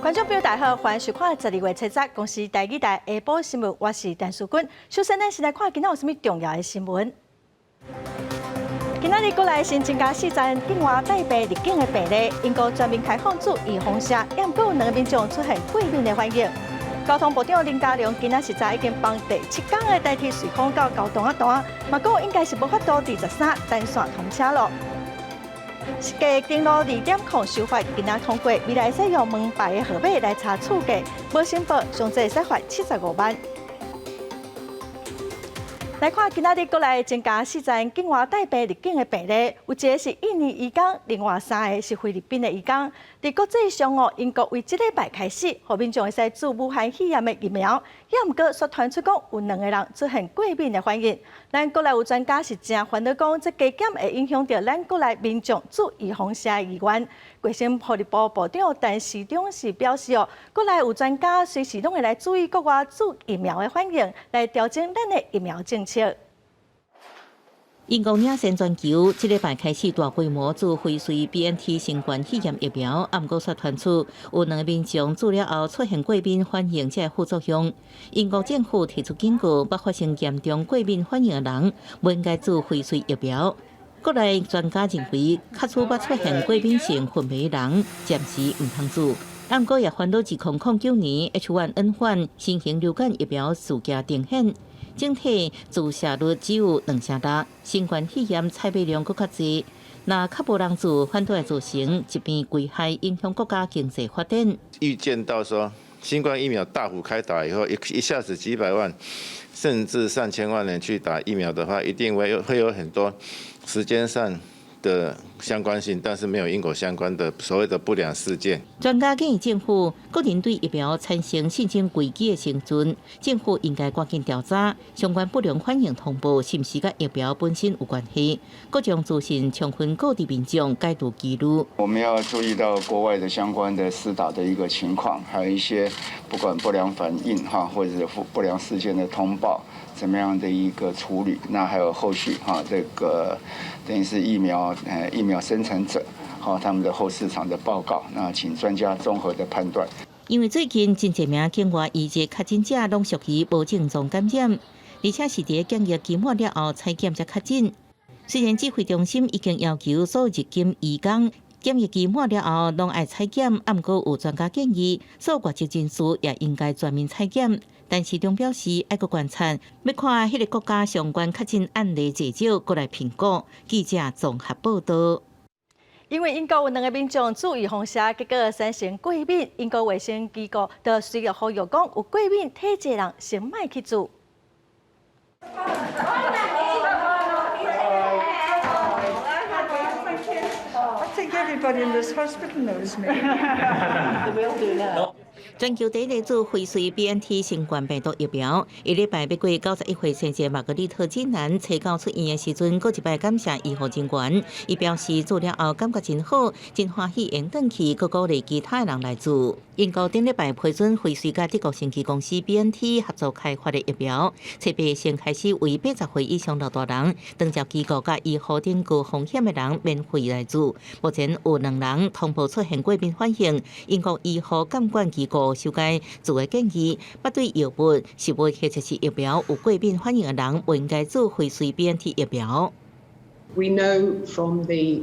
观众朋友大家好，欢迎收看12月7日公司台语台下晡新闻，我是陈淑君。首先，咱先来看今仔有啥物重要的新闻。今仔日国内新增加4站境外带病入境的病例，英国全面开放注意风险，也毋过有2个民众出现过敏的反应。交通部长林佳龙今仔实在已经帮第7天的代替随风到高雄段，嘛讲应该是无法度第13单线通车路。 加登录2.0修法，今仔通过，未来使用门牌的号码来查厝价，无申报上最使罚75万。来看今仔日国内增加4站境外带病入境的病例，有1个是印尼移工，另外3个是菲律宾的移工。在国际上哦，英国为这礼拜开始，互民众会使注武汉肺炎的疫苗，也毋过说传出讲有2个人出现过敏的反应。咱国内有专家是正烦恼讲，这加减会影响到咱国内民众注意风险的意愿。卫生福利部部长陈时中是表示哦，国内有专家随时拢会来注意国外注疫苗的反应，来调整咱的疫苗政策。 英国领先全球，这礼拜开始大规模做辉瑞 BNT 新冠肺炎疫苗，暗过却传出有2个民众注了后出现过敏反应这副作用。英国政府提出警告，捌发生严重过敏反应的人，不应该做辉瑞疫苗。国内专家认为，确实捌出现过敏性混迷的人，暂时唔通做。暗过也烦恼2009年 H1N1 新型流感疫苗事件呈现。 整体注射率只有2成6，新冠肺炎采买量更较济。若较无人做，反倒会造成疾病危害，影响国家经济发展。预见到说，新冠疫苗大幅开打以后，一下子几百万，甚至上千万人去打疫苗的话，一定会有很多时间上 的相关性，但是没有因果相关的所谓的不良事件。专家建议政府个人对疫苗产生信心危机的时阵，政府应该赶紧调查相关不良反应通报是不是跟疫苗本身有关系，各种资讯充分告知民众解读记录。我们要注意到国外的相关的施打的一个情况，还有一些不管不良反应或者是不良事件的通报，怎么样的一个处理？那还有后续这个等于是疫苗生产者他们的后市场的报告，那请专家综合的判断。因为最近真侪名境外移籍确诊者拢属于无症状感染，而且是伫检疫期末了后采检才确诊。虽然指挥中心已经要求所有入境移工检疫期末了后拢爱采检，不过有专家建议，所有外籍人士也应该全面采检。 但市中表示，爱国观察，要看迄个国家相关确诊案例至少过来评估。记者综合报道。因为英国有2个民众注意风险，结果产生过敏，英国卫生机构就随后呼吁讲，有过敏体质的人先莫去做。I think everybody in this hospital knows me. They will do now. 全球第一例做辉瑞 BNT 新冠病毒疫苗，一礼拜要过91岁生姐玛格丽特金兰找到出院的时阵，搁一摆感谢医护人员。伊表示做了后感觉真好，真欢喜用转去，搁鼓励其他人来做。英国顶礼拜批准辉瑞甲德国生技公司 BNT 合作开发的疫苗，设备先开始为80岁以上老大人、长照机构甲医护等高风险的人免费来做。目前有2人通报出现过敏反应，英国医护监管机构 修改做的建议，捌对药物、食物或者是疫苗有过敏反应的人，不应该做辉瑞 BNT 疫苗。 We know from the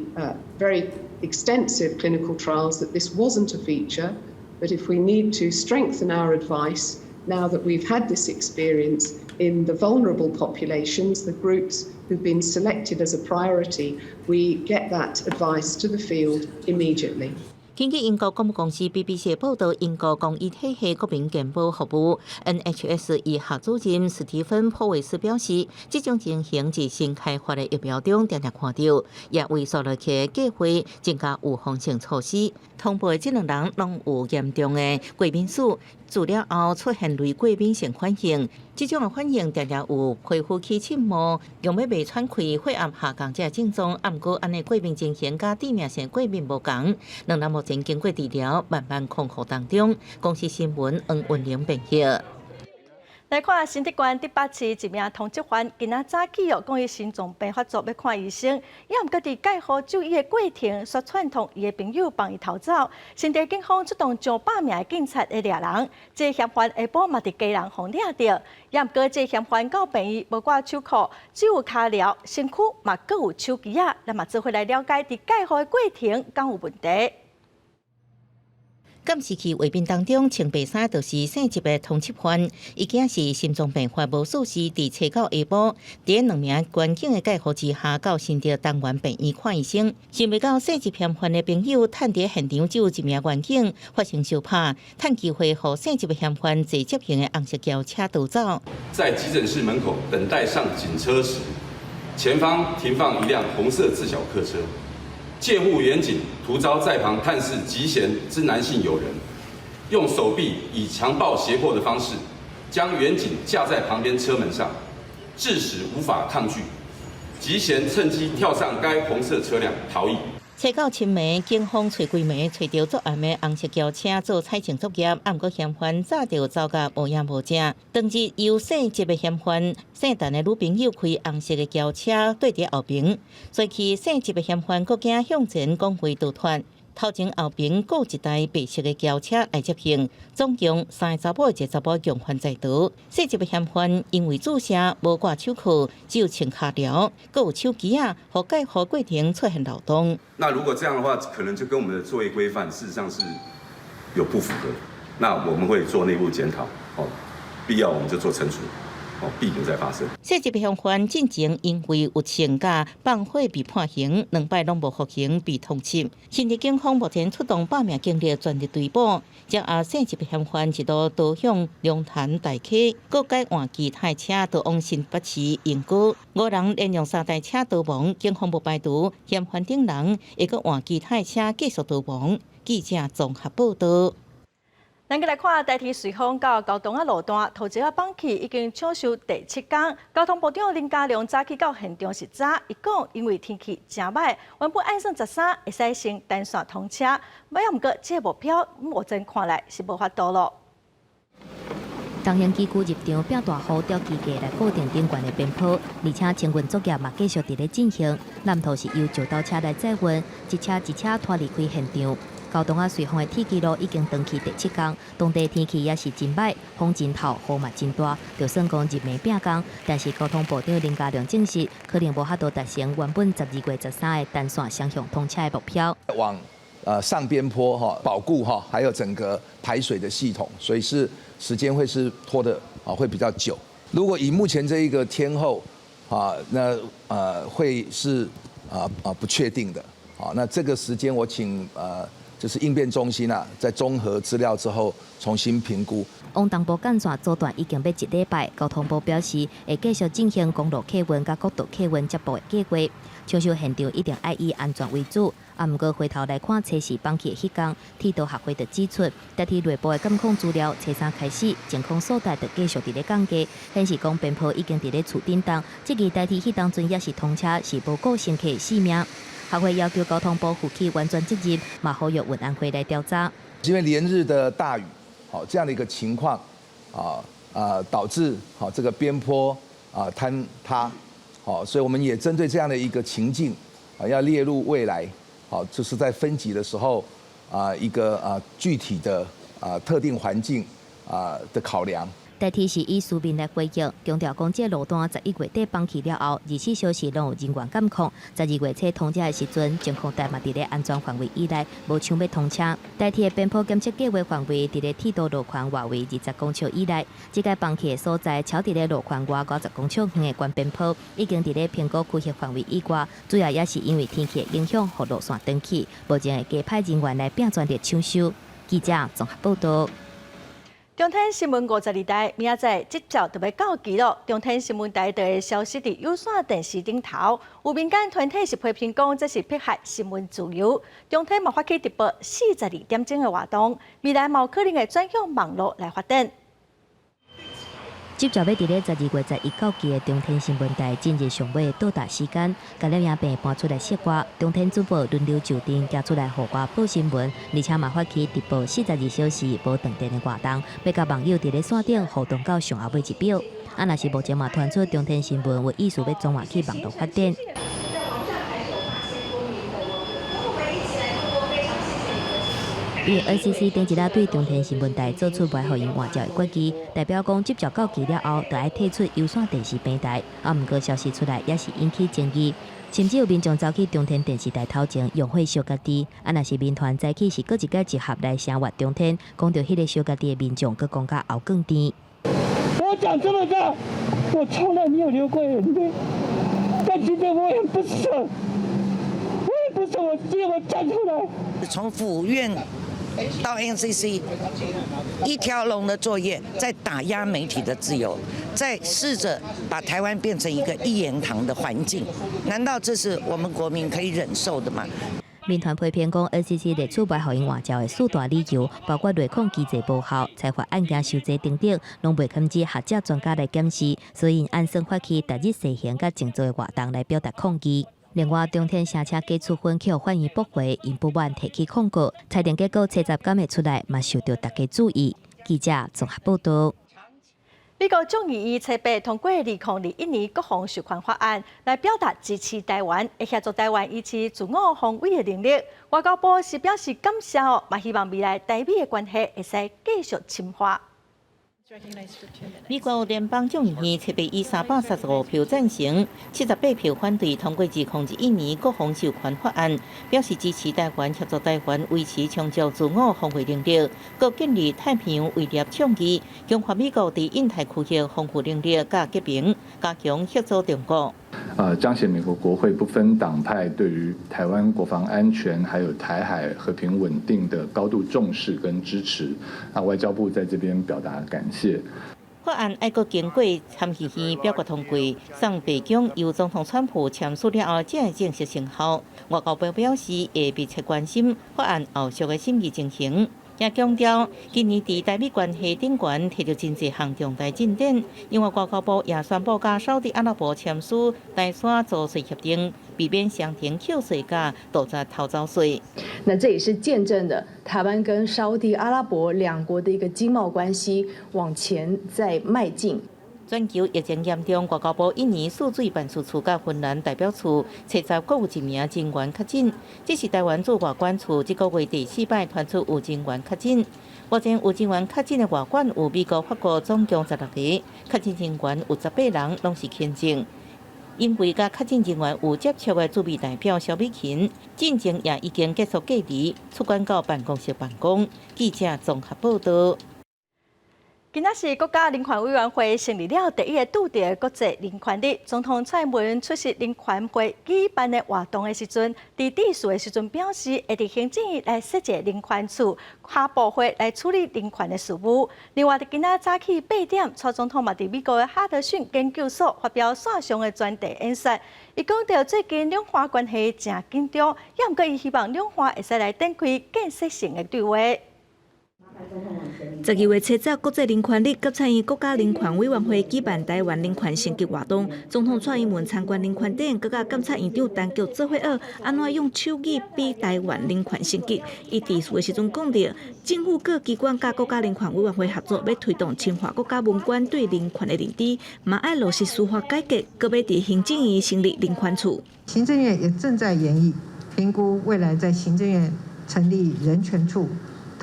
very extensive clinical trials that this wasn't a feature, but if we need to strengthen our advice now that we've had this experience in the vulnerable populations, the groups who've been selected as a priority, we get that advice to the field immediately. 根据英国广播公司 BBC 的报道，英国公益体系国民健保服务 NHS 医学主任史蒂芬·普维斯表示，这种情形在新开发的疫苗中常常看到，也为所落去的计划增加预防性措施。通报的这2人拢有严重的过敏史，治疗后出现类过敏性反应。这种的反应常常有皮肤起浸膜、用要未喘气、血压下降这症状。不过，安尼过敏情形甲致命性过敏无同。2人目前经过治疗，慢慢康复当中。公司新闻黄运玲编译。来看新竹县第8市一名通缉犯，今仔早起讲伊心脏病发作要看医生，也毋过伫介护就医的过程，却串通伊的朋友帮伊逃走。新竹警方出动上百名的警察来抓人，这嫌犯下晡嘛伫家人互抓着，也毋过这嫌犯到病院无挂手铐，只有脚镣，身躯嘛各有手机啊，咱嘛做伙来了解伫介护的过程敢有问题。监视器画面当中，穿白衫就是姓执的通缉犯，伊竟是心脏病发无事时，伫初九下晡，伫2名关警的介护之下，到新竹东园病院看医生。想袂到姓执嫌犯的朋友，趁伫现场只有1名员警，发生相拍，趁机会互姓执的嫌犯坐接型的红色轿车逃走。在急诊室门口等待上警车时，前方停放一辆红色自小客车。借护员警突遭在旁探视急嫌之男性友人，用手臂以强暴胁迫的方式，将员警架在旁边车门上，致使无法抗拒。急嫌趁机跳上该红色车辆逃逸。找到深暝，警方找几暝，找到作案的红色轿车做采证作业，不过嫌犯早就走甲无影无迹。当日由姓执的嫌犯姓陈的女朋友开红色的轿车对伫后边，随去姓执的嫌犯佫惊向前讲话逃脱。头前后边各有一台白色的轿车来接应，总共3个查某、1个查某共犯在逃。姓执的嫌犯因为注射无挂手铐，只有穿脚镣，各有手机啊，互介护过程出现漏洞。那如果这样的话，可能就跟我们的作业规范事实上是有不符合。那我们会做内部检讨，必要我们就做惩处。避免再发生。涉及嫌犯进前因为有请假放火被判刑，2摆拢无服刑被通缉。新竹警方目前出动8名警力全力追捕，将涉及嫌犯一路逃向龙潭大溪，各改换其他车逃往新北市营区。5人连用3台车逃亡，警方不排除嫌犯等人会搁换其他车继续逃亡。记者综合报道。咱来看台铁瑞丰到高雄路段，头一个放弃已经抢修第7天。交通部长林佳龙早起到现场视察，伊讲因为天气真歹，原本按算13会使先单线通车，不过这个目标目前看来是无法度咯。东兴机构入场变大雨，吊机架来固定顶悬的边坡，而且清运作业嘛继续伫咧进行。南头是由石头车来载运，一车一车拖离开现场。高雄瑞丰的铁基路已经登记第7天，当地天气也是真歹，风真透，雨嘛真大，就算讲日暝变工，但是交通部长林佳龙证实，可能无法度达成原本12月13的单线双向通车的目标。往上边坡保固还有整个排水的系统，所以时间会是拖的会比较久。如果以目前这一个天候那会是不确定的。那这个时间我请就是应变中心在综合资料之后重新评估。往东部干线阻断已经要1礼拜，交通部表示会继续进行公路客运甲国道客运接驳的计划。抢修现场一定要以安全为主。不过回头来看测试放弃的迄天，铁道学会就指出，代替内部的监控资料，初3开始，监控所在就继续伫咧降低，显示讲边坡已经伫咧厝顶当，即个代替迄当阵也是通车，是无顾乘客性命。学会要求交通部负起完全责任，嘛呼吁运安会来调查。因为连日的大雨，这样的一个情况，导致这个边坡坍塌，所以我们也针对这样的一个情境，要列入未来，就是在分级的时候，一个具体的特定环境的考量。代替是以书面来回应，强调讲这路段11月底放弃了后，24小时拢有人员监控。12月初通车的时阵，监控台嘛伫咧安全范围以内，无想要通车。代替的边坡检测计划范围伫咧铁道路权外围20公尺以内。这个放弃的所在，超伫咧路权外50公尺远的关边坡，已经伫咧评估区域范围以外。主要也是因为天气的影响，互路线断去，目前会加派人员来并全力抢修。记者综合报道。中天新闻52台，明仔载接照就要到期了。中天新闻台的消息伫有线电视顶头，有民间团体是批评讲，这是迫害新闻自由。中天嘛发起直播42点钟的活动，未来嘛有可能会转向网络来发展。接着要伫咧12月11、9期的中天新闻台今日上尾到达时间，甲了影病搬出来说话，中天主播轮流就阵，行出来互我报新闻，而且嘛发起直播42小时无断电的活动，要甲网友伫咧线顶互动到上后尾一秒。若是目前嘛传出中天新闻有意思要转换去网络发展。因为 NCC 顶一日对中天新闻台做出不互因换照的决议，代表讲接着到期了后，就要退出有线电视平台。毋过消息出来也是引起争议，甚至有民众走去中天电视台头前用火烧家己。若是民团早起是搁一个集合来声援中天，讲到迄个烧家己的民众，搁讲甲喉更甜。我长这么大，我从来没有流过眼泪，但今天我也不舍，我今天我站出来。从府院到 NCC 一条龙的作业，在打压媒体的自由，在试着把台湾变成一个一言堂的环境，难道这是我们国民可以忍受的吗？民团批评讲 NCC 列出不互因换照的四大理由，包括内控机制无效、裁罚案件收济等等，拢未禁止学者专家来检视，所以按算发起逐日实行甲静坐的活动来表达抗议。另外，中天声车给处分去反映驳回，因不满提起控告，裁定结果70敢会出来，嘛受到大家注意。记者综合报道。美国众议院初八通过2021年国防授权法案，来表达支持台湾，会协助台湾维持自我防卫的能力。外交部是表示感谢嘛希望未来台美的关系会使继续深化。美国联邦众议院初八以335票赞成、78票反对通过2021年国防授权法案，表示支持台湾协助台湾维持充足自我防卫能力，各建立太平洋威慑倡议，强化美国在印太区域防护能力甲结盟，加强协助中国。彰显美国国会不分党派对于台湾国防安全还有台海和平稳定的高度重视跟支持。外交部在这边表达感谢。法案要搁经过参议院表决通过，送白宫由总统川普签署了后，才会正式生效。外交部表示会密切关心法案后续的审议进行。也强调，今年在台美关系顶悬摕到真侪项重大进展。另外，外交部也宣布甲沙特阿拉伯签署台沙租税协定，避免双重扣税甲杜绝逃走税。那这也是见证了台湾跟沙特阿拉伯两国的一个经贸关系往前在迈进。全球疫情严重，外交部印尼数水办事处甲芬兰代表处70各有1名人员确诊。这是台湾驻外管处这个月第4摆传出有人员确诊。目前有人员确诊的外馆有美国、法国总共16个，确诊人员有18人，拢是轻症。因为甲确诊人员有接触的驻美代表萧美琴，进程也已经结束隔离，出关到办公室办公。记者综合报道。今仔是国家人权委员会成立了第一个拄着国际人权日。总统蔡英文出席人权会举办的活动的时阵，伫致辞的时阵表示，会伫行政院来设置人权处，下部会来处理人权的事务。另外，伫今仔早起8点，蔡总统嘛伫美国的哈德逊研究所发表线上的专题演说。伊讲到最近两岸关系正紧张，也毋过伊希望两岸会使来展开建设性的对话。12月7日国际人权日，甲参与国家人权委员会举办台湾人权升级活动。总统蔡英文参观人权展，甲监察院长陈菊做伙学安怎用手语比台湾人权升级。伊致辞的时阵讲到，政府各机关甲国家人权委员会合作，要推动深化国家文官对人权的认知，嘛爱落实司法改革，搁要伫行政院成立人权处。行政院也正在研议评估未来在行政院成立人权处。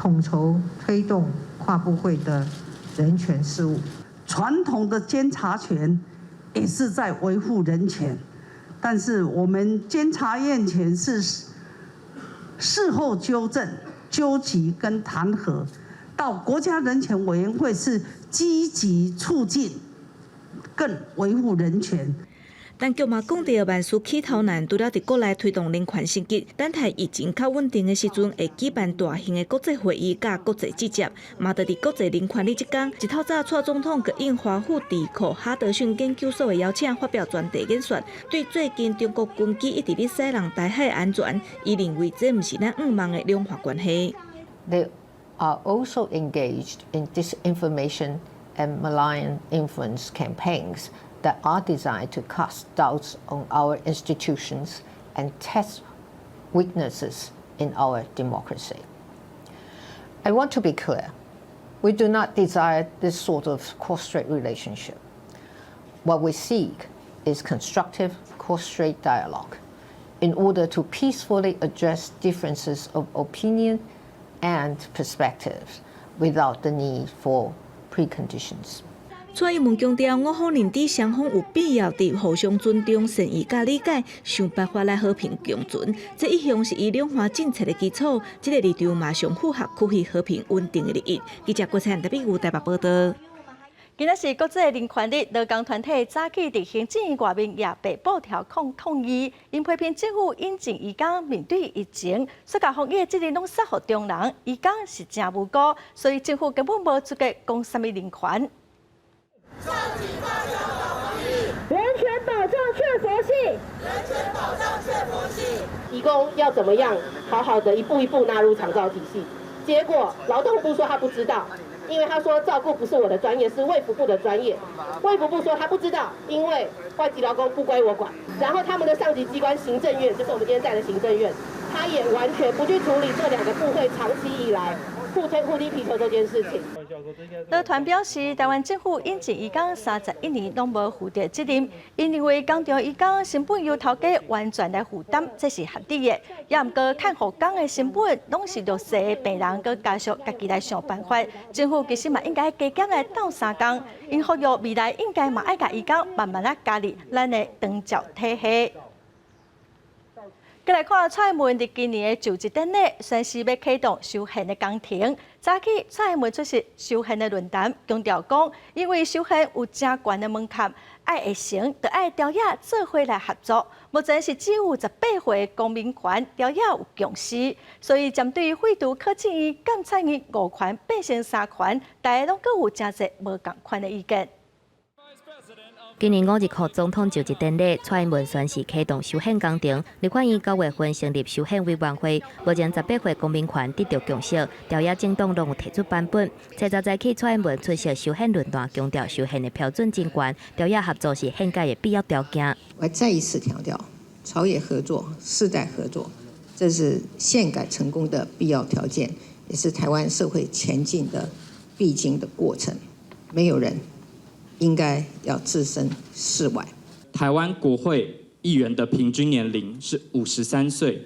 统筹推动跨部会的人权事务，传统的监察权也是在维护人权，但是我们监察院权是事后纠正、纠集跟弹劾，到国家人权委员会是积极促进、更维护人权。陈菊嘛讲到，万事起头难，除了伫国内推动人权升级，等待疫情较稳定的时阵，会举办大型的国际会议甲国际集结。嘛，就伫国际人权日这天，一透早蔡总统佮应华府智库哈德逊研究所的邀请，发表专题演说，对最近中国军机一直咧塞人台海安全，伊认为这毋是咱五望的两岸关系。They are also engaged in disinformation and malign influence campaigns that are designed to cast doubts on our institutions and test weaknesses in our democracy. I want to be clear. We do not desire this sort of cross-strait relationship. What we seek is constructive cross-strait dialogue in order to peacefully address differences of opinion and perspectives without the need for preconditions. 蔡英文强调，我方认知双方有必要伫互相尊重、善意甲理解，想办法来和平共存。这一向是以两岸政策的基础，这个立场马上符合区域和平稳定的利益。记者郭灿台北台北报道。今仔是国际人权日，劳工团体早起伫行政院外面也被捕条抗议，因批评政府引进移工面对疫情，所甲防疫责任拢甩予中人，移工是真无辜，所以政府根本无资格讲什么人权。人权保障劝佛系，人权保障劝佛系。移工要怎么样好好的一步一步纳入长照体系？结果劳动部说他不知道，因为他说照顾不是我的专业，是卫福部的专业。卫福部说他不知道，因为外籍劳工不归我管。然后他们的上级机关行政院，就是我们今天在的行政院，他也完全不去处理这两个部会长期以来互推互踢皮球这件事情。劳团表示，台湾政府引进移工31年拢无负责责任，因认为工厂移工成本由头家完全来负担，这是合理的。也毋过看护工的成本拢是弱势的病人，佮家属家己来想办法。政府其实嘛应该加减来斗3工，因呼吁未来应该嘛爱甲移工慢慢来加入咱的长照体系。再来看蔡英文伫今年的就职典礼，宣誓要启动修宪的工程。早起蔡英文出席修宪的论坛，强调讲，因为修宪有真悬的门槛，爱会成，就爱朝野做伙来合作。目前是只有18岁的公民权，朝野有共识，所以针对废除柯建议、监察院5权变成3权，大家拢各有真侪无共款的意见。今年5日号总统就职典礼，蔡英文宣誓启动修宪工程。立法院9月份成立修宪委员会，目前18岁公民权得到共识，朝野政党拢有提出版本。早起，蔡英文出席修宪论坛，强调修宪的标准真悬，朝野合作是宪改的必要条件。我再一次强调，朝野合作、世代合作，这是宪改成功的必要条件，也是台湾社会前进的必经的过程。没有人应该要置身事外。台湾国会议员的平均年龄是53岁，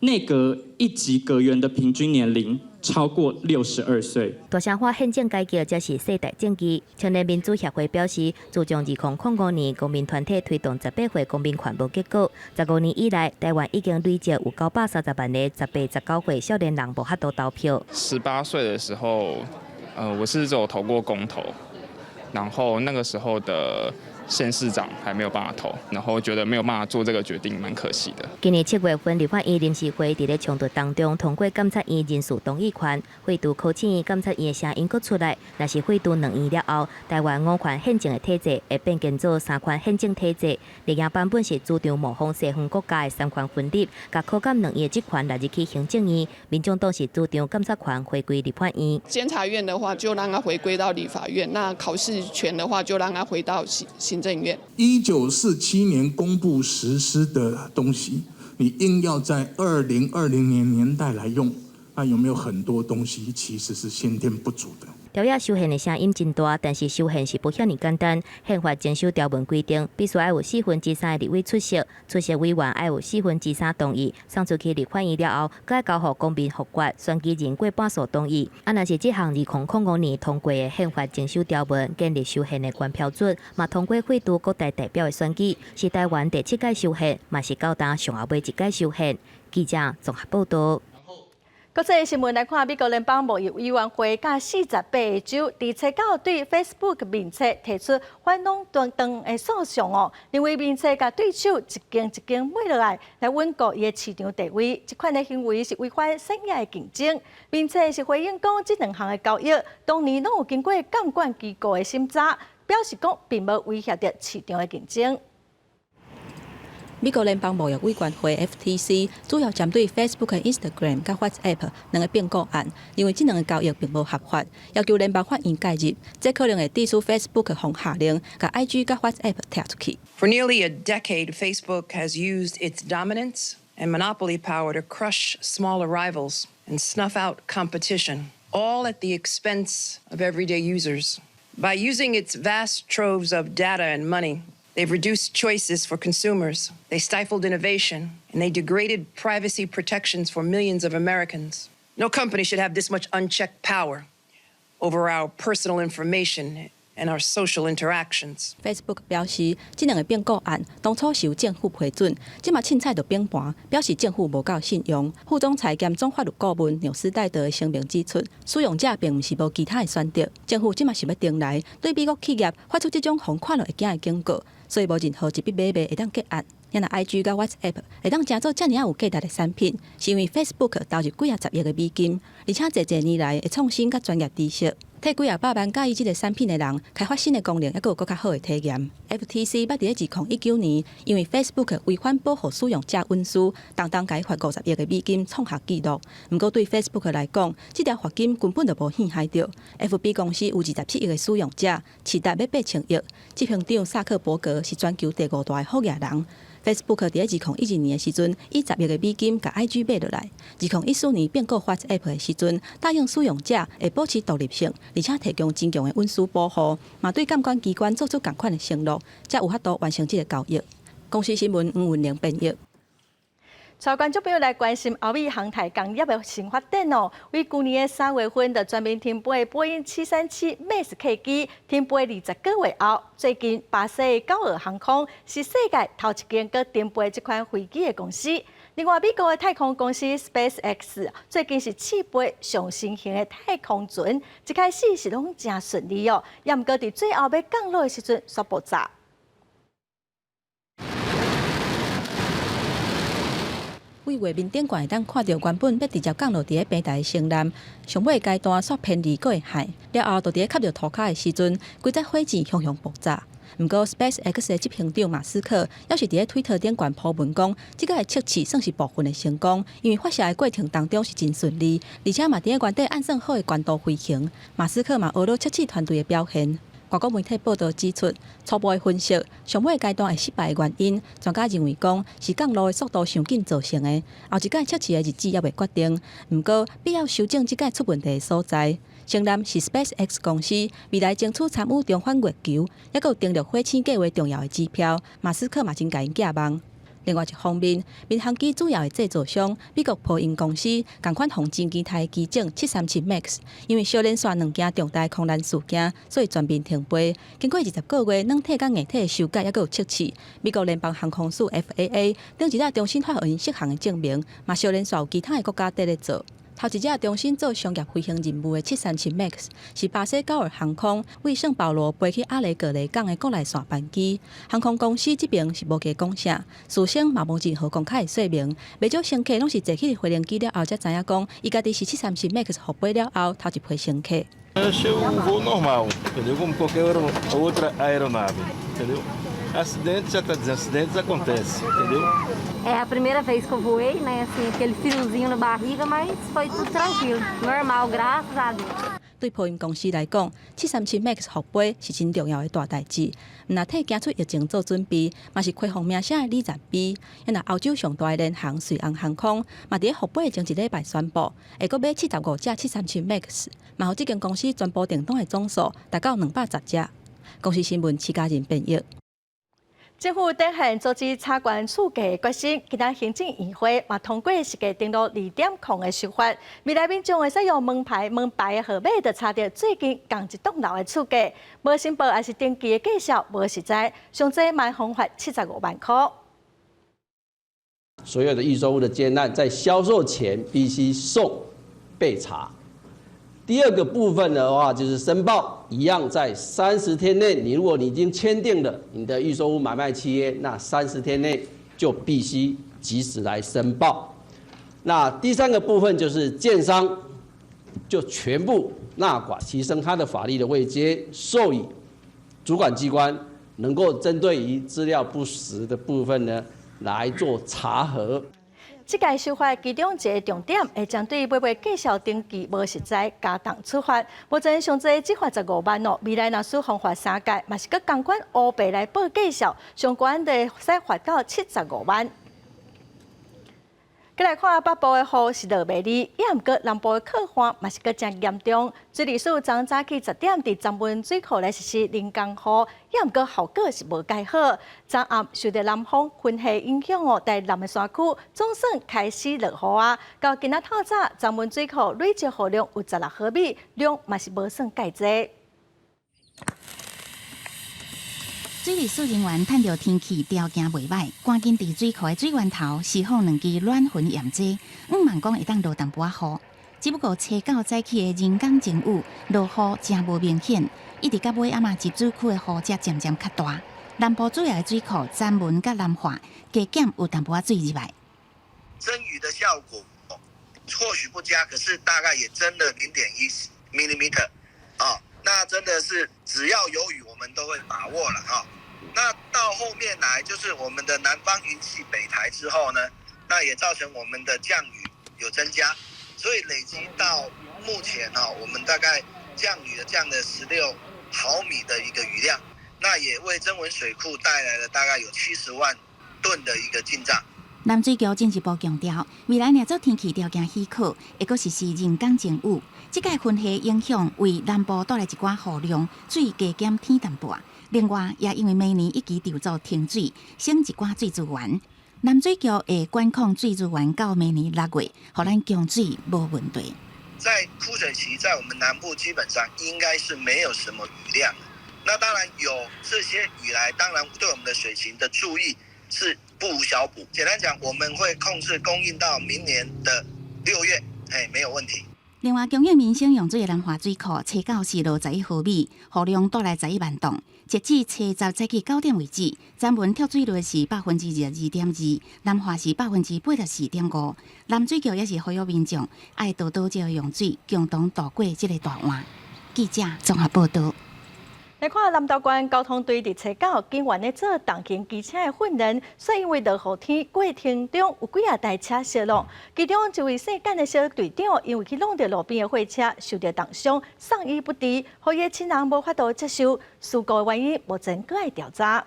内阁一级阁员的平均年龄超过62岁。大声化宪政改革才是世代政绩。青年民主协会表示，自从2005年公民团体推动18岁公民权无结果，15年以来，台湾已经累积有930万的18、19岁少年人无法度投票。18岁的时候，我是只有投过公投。然后那个时候的县市长还没有办法投，然后觉得没有办法做这个决定，蛮可惜的。今年7月份，立法院临时会伫咧冲突当中通过监察院人事动议权，废除柯建议监察院的声音阁出来。若是废除2院了后，台湾5权宪政的体制会变更做3权宪政体制。立院版本是主张模仿西方国家的3权分立，甲考监2院的职权来入去行政院。民众党是主张监察权回归立法院。监察院的话就让它回归到立法院，那考试权的话就让它回到行政院。1947年公布实施的东西，你硬要在2020年代来用，那有没有很多东西其实是先天不足的？朝野修宪的声音真大，但是修宪是不遐尼简单。宪法精修条文规定，必须要有3/4的立委出席，出席委员要有3/4同意，送出去立法院了后，该交予公民复决，选举人过半数同意。若是这项2005年通过的宪法精修条文建立修宪的原标准，嘛通过废除各大代表的选举，是台湾第7届修宪，嘛是到达上后尾1届修宪。记者综合报道。国际新闻来看，美国联邦贸易委员会甲48个州伫初9对 Facebook 面册提出反垄断的诉讼哦，认为面册甲对手一间一间买落来，来稳固伊的市场地位。这款的行为是违反产业的竞争。面册是回应讲，这2项的交易当年拢有经过监管机构的审查，表示讲并无威胁到市场的竞争。美国联邦贸易委员会 FTC 主要针对 Facebook、Instagram 甲 WhatsApp 两个并购案，因为这两个交易并无合法，要求联邦法院介入，这可能会致使 Facebook 奉下令，甲 IG 甲 WhatsApp 踢出去。For nearly a decade, Facebook has used its dominance and monopoly power to crush smaller rivals and snuff out competition, all at the expense of everyday users. By using its vast troves of data and money, they've reduced choices for consumers, they stifled innovation, and they degraded privacy protections for millions of Americans. No company should have this much unchecked power over our personal information and our social interactions. Facebook 表示，这两个并购案当初是由政府批准，即马凊彩就变盘，表示政府无够信用。副总裁兼总法律顾问纽斯戴德的声明指出，使用者并不是无其他的选择，政府即马是要定来对美国企业发出这种互看了会惊的警告，所以无任何一笔买卖会当结案。因那 IG 甲 WhatsApp 会当成做遮尔有价值的产品，是因为 Facebook 投入几10亿的美金，而且侪年来的创新甲专业知识。替几百万介意这个产品的人开发新的功能，还有更较好的体验。FTC 捌伫2019年，因为 Facebook 违反保护使用者隐私，当甲伊罚50亿的美金，创下纪录。不过对 Facebook 来讲，这条罚金根本就无陷害到。FB 公司有27亿的使用者，市值要8000亿。执行长萨克伯格是全球第5大的好业人。Facebook 伫2011年的时阵，以10亿的美金甲 IG 买落来。2014年并购 WhatsApp 的时阵，答应使用者会保持独立性，而且提供真强的隐私保护，嘛对监管机关做出同款的承诺，才有法度完成这个交易。公司新闻黄文玲编译。带观众朋友来关心欧美航太工业的新发展哦。为去年的3月份就全面停飞波音737 MAX 客机，停飞20个月后，最近巴西的高尔航空是世界头一间搁停飞这款飞机的公司。另外，美国的太空公司 SpaceX 最近是试飞上新型的太空船，一开始是拢真顺利哦，也毋过伫最后要降落的时阵煞爆炸。为画面顶会当看到原本要直接降落伫平台的星舰，上尾阶段煞偏离过海，了后就伫吸到涂骹的时阵，规只火箭熊熊爆炸。不过 SpaceX 的执行长马斯克要是伫推特顶悬铺文讲，这个测试算是部分的成功，因为发射的过程当中是真顺利，而且嘛伫原地按算好的高度飞行。马斯克嘛学了测试团队的表现。外国媒体报道指出，初步的分析，上尾阶段会失败的原因，专家认为讲是降落的速度上紧造成的。后一届测试的日子还未决定，不过必要修正这届出问题的所在。星舰是 SpaceX 公司未来争取参与重返月球，也有订立火星计划重要的指标。马斯克嘛真甲因寄望。另外一方面，民航机主要的制造商美国波音公司同款红真机台机种737 MAX， 因为小连续2件重大空难事件，所以全面停飞。经过20个月软体甲硬体的修改，也有测试，美国联邦航空署 FAA 等一日重新发予因适航的证明，嘛小连续有其他的国家在咧做。头一只重新做商业飞行任务的737 MAX 是巴西高尔航空为圣保罗飞去阿雷格雷港的国内线班机。航空公司这边是无加讲啥，事先嘛无任何公开的说明。不少乘客拢是坐起飞行机了后才知影讲，伊家己是737 MAX 复飞了后头一批乘客。Achei um voo normal, entendeu? Como qualquer outra aeronave, entendeu? Acidentes, já está dizendo, acidentes acontecem, entendeu? É a primeira vez que eu voei, né? Assim, aquele friozinho na barriga, mas foi tudo tranquilo, normal, graças a Deus. 对波音公司来讲，737 MAX 复飞是真重要的大代志。若替行出疫情做准备，嘛是开放名声的里程碑。因那欧洲上大的联航瑞安航空，嘛伫复飞前1礼拜宣布，会阁买75架737 MAX， 嘛互这间公司全部订单的总数达到210架。公司新闻齐家人编译。政府等限阻止插管厝价的决心，今日行政议会嘛通过实价登录2.0的修法，未来民众会使用门牌的号码，就查到最近同一栋楼的厝价，无申报还是登记的介绍无实在，上济卖罚款75万块。所有的预售屋的建案在销售前必须送备查。第二个部分的话就是申报，一样在30天内，如果你已经签订了你的预售屋买卖契约，那30天内就必须及时来申报。那第三个部分就是建商就全部纳管，提升它的法律的位阶，授予主管机关能够针对于资料不实的部分呢，来做查核。这届修法其中一个重点，会针对买卖介绍登记无实在加重处罚。目前上济只罚15万哦，未来若是罚3届，嘛是佮共款乌白来报介绍，上悬的使罚到75万。再来看北部的雨是落袂哩，也毋过南部的靠旱嘛是佮真严重。水利署昨早起10点伫曾文水库来实施人工雨，也毋过效果是无介好。昨暗受到南风熏系影响哦，在南的山区总算开始落雨啊。到今仔透早，曾文水库累积雨量有16毫米，量嘛是无算介济。水利署人员探到天气条件袂歹，赶紧伫水库的水源头释放2支软云验剂，望讲会当落淡薄仔雨。只不过初9早起的人工晴雨，落雨真无明显，一直到尾暗嘛，集水区的雨才渐渐较大。南部主要的水库詹文甲南化加减有淡薄仔水入来。增雨的效果或许不佳，可是大概也真的0.1 mm 啊。那真的是只要有雨，我们都会把握了哈。那到后面来就是我们的南方云系北台之后呢，那也造成我们的降雨有增加，所以累积到目前哈，我们大概降雨的降了16毫米的一个雨量，那也为曾文水库带来了大概有70万吨的一个进账。南水局进一步强调，未来若做天气条件许可，会阁实施人工晴雨。这届云系影响为南部带来一寡雨量，水加减天淡薄。另外，也因为明年一期调做停水，省一寡水资源。南水局会管控水资源到明年6月，互咱供水无问题。在枯水期，在我们南部基本上应该是没有什么雨量。那当然有这些雨来，当然对我们的水情的注意是不无小补。简单讲，我们会控制供应到明年的6月，没有问题。另外，供应民生用水的南华水库初9是落11毫米，雨量带来11万吨。截至初10早起9点为止，詹文跳水率是22.2%，南华是84.5%。南水局也是呼吁民众爱多多节约用水，共同度过这个大旱。记者综合报道。来看南投县交通队伫初9竟然咧做重型机车的训练，所以因为落雨天过程中有几啊台车烧落，其中一位细干的小队长因为去弄到路边的货车，受到重伤，送医不治，后伊亲人无法度接受，事故的原因目前搁爱调查。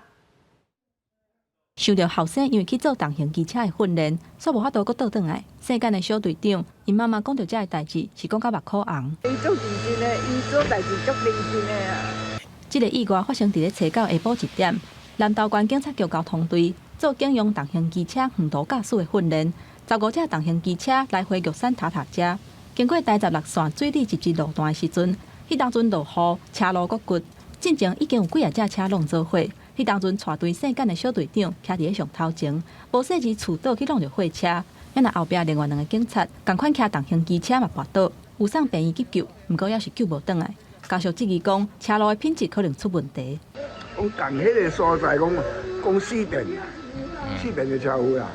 受到后生因为去做重型机车的训练，所以无法度搁倒转来。细干的小队长，因妈妈讲到这个代志，是讲到目眶红。伊足认真的，伊做代志足认真的啊。这个意外发生伫咧初9下晡1点，南投县警察局交通队做警用重型机车远途驾驶的训练，15架重型机车来回玉山塔塔遮，经过第16线水里一路段的时阵，迄当阵落雨，车路搁骨，进前已经有几啊架车弄做伙。迄当阵带队细干的小队长徛伫咧上头前，无细时厝倒去弄着货车，咱那后壁另外2个警察共款徛重型机车嘛跋倒，有送病院急救，毋过也是救无转来。家属质疑讲，车路的品质可能出问题。讲共迄个所在讲四电的车位啊，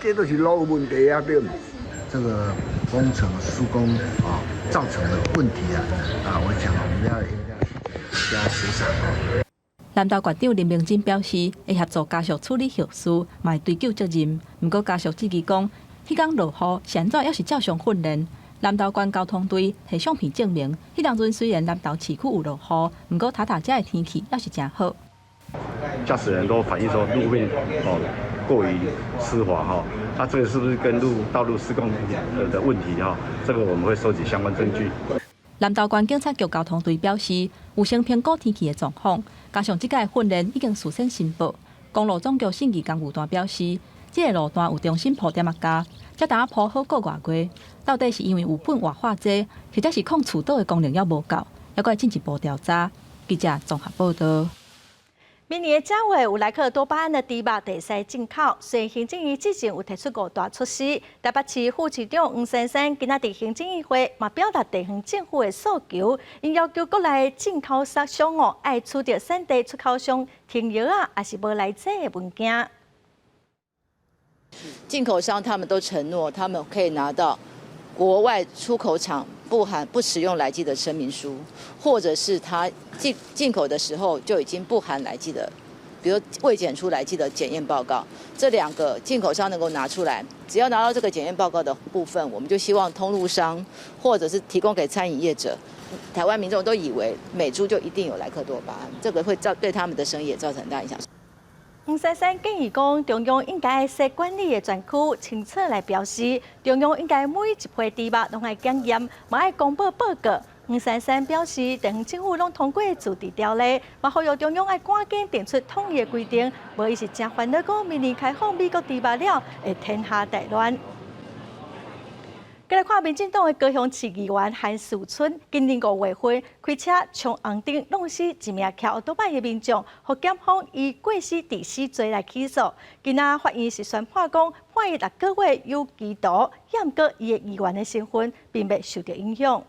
这都是路有问题啊，对不？这个工程施工造成的问题我想我们应该加协商。南投县长林明珍表示，会协助家属处理后事，嘛会追究责任。不过家属质疑讲，迄天落雨，现在也是照常训练。南投县交通队摕相片证明，迄当阵虽然南投市区有落雨，不过塔塔遮的天气也是真好。驾驶人都反映说路面过于湿滑那这个是不是跟道路施工的问题这个我们会收集相关证据。南投县警察局交通队表示，有先评估天气的状况，加上这届训练已经事先申报。公路总局信义工务段表示，这个路段有重新铺点架，才当铺好个外月。到底是因为有本活化剂，或者是控厝倒的功能还无够，还该进一步调查。记者综合报道。明年的10月有莱克多巴胺的猪肉地使进口，虽然行政院之前有提出5大措施，台北市副市长黄珊珊今仔伫行政议会嘛表达地方政府的诉求，因要求国内进口商爱取得产地出口商停药也是无来这的文件。进口商他们都承诺，他们可以拿到国外出口厂不使用来剂的声明书，或者是他进口的时候就已经不含来剂的比如未检出来记得检验报告，这2个进口商能够拿出来，只要拿到这个检验报告的部分，我们就希望通路商或者是提供给餐饮业者。台湾民众都以为美猪就一定有莱克多巴胺，这个会对他们的生意也造成很大影响。黄珊珊建议讲，中央应该设管理的专区，清楚来表示，中央应该每一批猪肉拢爱检验，嘛爱公布报告。黄珊珊表示，地方政府拢通过自治条例，嘛呼吁中央爱赶紧定出统一的规定，无伊是真烦恼讲明年开放美国猪肉了，会天下大乱。再来看民进党的高雄市议员韩树春，今年5月份开车冲红灯弄死一名骑奥多拜的民众，互检方以过失致死罪来起诉。今仔法院是宣判讲，判伊6个月有期徒，验过伊的议员的身份，并未受到影响。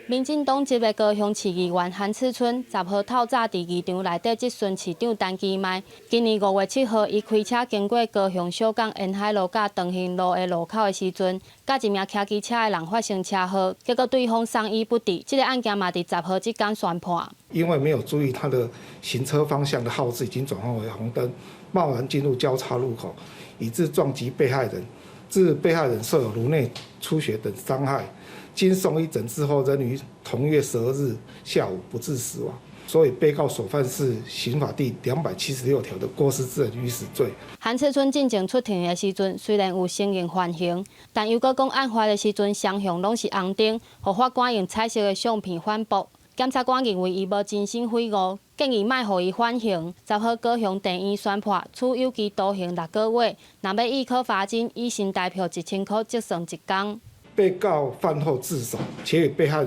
民进党籍的高雄市议员韩次春10号透早伫议场内底质询市长陈其迈。今年5月7号，伊开车经过高雄小港沿海路甲长兴路的路口的时阵，甲一名骑机车的人发生车祸，结果对方伤医不治。这个案件嘛，伫10号这天宣判。因为没有注意他的行车方向的号志已经转换为红灯，贸然进入交叉路口，以致撞击被害人。致被害人受有颅内出血等伤害，经送医诊治后，仍于同月12日下午不治死亡。所以被告所犯是刑法第276条的过失致人于死罪。韩次春进前出庭的时阵，虽然有承认犯行，但又搁讲案发的时阵双向拢是红灯，互法官用彩色的相片反驳。检察官认为伊无真心悔悟，建议莫互伊缓刑。10号高雄地院宣判，处有期徒刑6个月，若要依科罚金，以新台票1000块折算1天。被告犯后自首，且与被害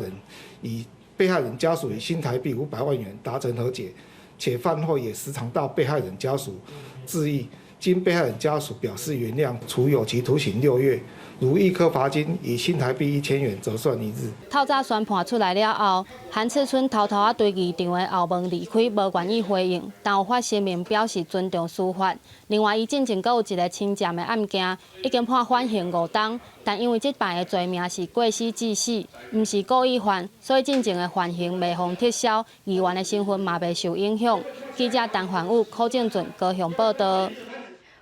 人家属以新台币500万元达成和解，且饭后也时常到被害人家属致意，经被害人家属表示原谅，处有期徒刑6月。如一颗罚金以新台币1000元折算1日。透早宣判出来了后，韩次春偷偷对议场的后门离开，无愿意回应，但有发声明表示尊重司法。另外，伊进前阁有一个亲占的案件，已经判缓刑5天，但因为这犯的罪名是过失致死，毋是故意犯，所以进前的缓刑未予撤销，议员的身份嘛未受影响。记者陈焕武、柯正俊高雄报道。